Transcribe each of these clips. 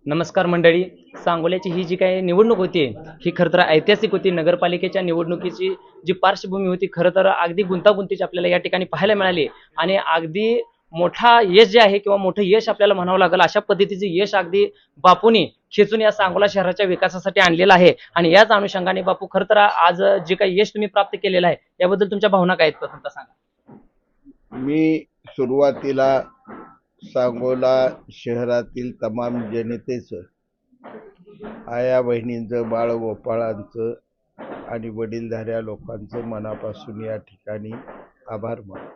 नमस्कार मंडळी. सांगोल्याची ही जी काही निवडणूक होती ही खरं तर ऐतिहासिक होती. नगरपालिकेच्या निवडणुकीची जी पार्श्वभूमी होती खरं तर अगदी गुंतागुंतीची आपल्याला या ठिकाणी पाहायला मिळाली आणि अगदी मोठा यश जे आहे किंवा मोठं यश आपल्याला म्हणावं लागेल अशा पद्धतीचे यश अगदी बापूंनी खेचून या सांगोला शहराच्या विकासासाठी आणलेलं आहे. आणि याच अनुषंगाने बापू खरं तर आज जे काही यश तुम्ही प्राप्त केलेलं आहे याबद्दल तुमच्या भावना काय आहेत प्रथमतः सांगा. मी सुरुवातीला सांगोला शहरातील तमाम जनतेचं, आया बहिणींचं, बाळगोपाळांचं आणि वडीलधाऱ्या लोकांचं मनापासून या ठिकाणी आभार मानतो.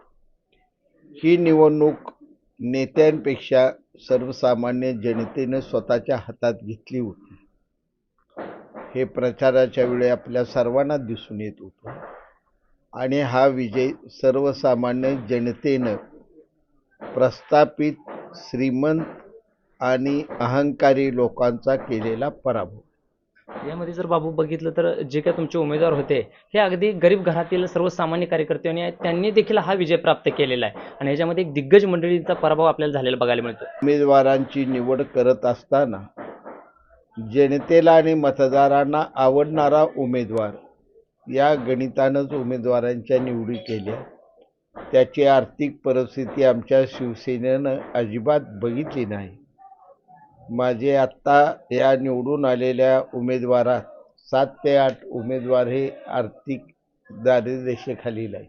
ही निवडणूक नेत्यांपेक्षा सर्वसामान्य जनतेनं स्वतःच्या हातात घेतली होती. हे प्रचाराच्या वेळी आपल्या सर्वांना दिसून येत होतं आणि हा विजय सर्वसामान्य जनतेनं प्रस्थापित, श्रीमंत आणि अहंकारी लोकांचा केलेला पराभव. यामध्ये जर बाबू बघितलं तर जे काही तुमचे उमेदवार होते हे अगदी गरीब घरातील सर्वसामान्य कार्यकर्ते आणि त्यांनी देखील हा विजय प्राप्त केलेला आहे आणि याच्यामध्ये एक दिग्गज मंडळींचा पराभव आपल्याला झालेला बघायला मिळतो. उमेदवारांची निवड करत असताना जनतेला आणि मतदारांना आवडणारा उमेदवार या गणितानंच उमेदवारांच्या निवडी केल्या. त्याची आर्थिक परिस्थिती आमच्या शिवसेनेनं अजिबात बघितली नाही. माझे आत्ता या निवडून आलेल्या उमेदवारात 7 ते 8 उमेदवार हे आर्थिक दारिद्र्यरेषेखालील आहेत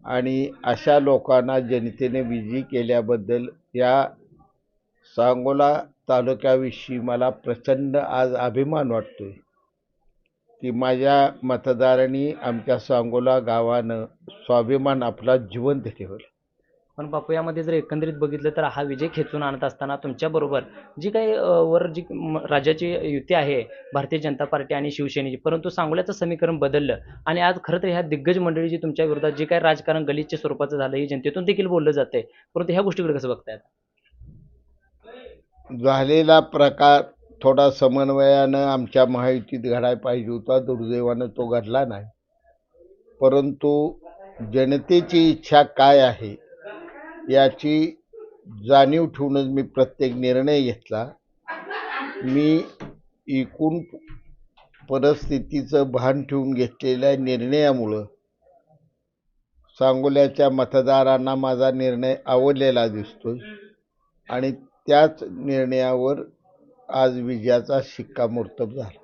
आणि अशा लोकांना जनतेने विजयी केल्याबद्दल या सांगोला तालुक्याविषयी मला प्रचंड आज अभिमान वाटतोय की माझ्या मतदारांनी आमच्या सांगोला गावानं स्वाभिमान आपला जिवंत ठेवला. पण बापू यामध्ये जर एकंदरीत बघितलं तर हा विजय खेचून आणत असताना तुमच्याबरोबर जी काही वर जी राज्याची युती आहे भारतीय जनता पार्टी आणि शिवसेनेची, परंतु सांगोल्याचं समीकरण बदललं आणि आज खरं तर ह्या दिग्गज मंडळी जी तुमच्या विरोधात जे काही राजकारण गलिच्छ स्वरूपाचं झालं हे जनतेतून देखील बोललं जातंय, परंतु ह्या गोष्टीकडे कसं बघताय? झालेला प्रकार थोडा समन्वयानं आमच्या महायुतीत घडायला पाहिजे होता. दुर्दैवानं तो घडला नाही. परंतु जनतेची इच्छा काय आहे याची जाणीव ठेवूनच मी प्रत्येक निर्णय घेतला. मी एकूण परिस्थितीचं भान ठेवून घेतलेल्या निर्णयामुळं सांगोल्याच्या मतदारांना माझा निर्णय आवडलेला दिसतोय आणि त्याच निर्णयावर आज विजयाचा शिक्कामोर्तब झाला.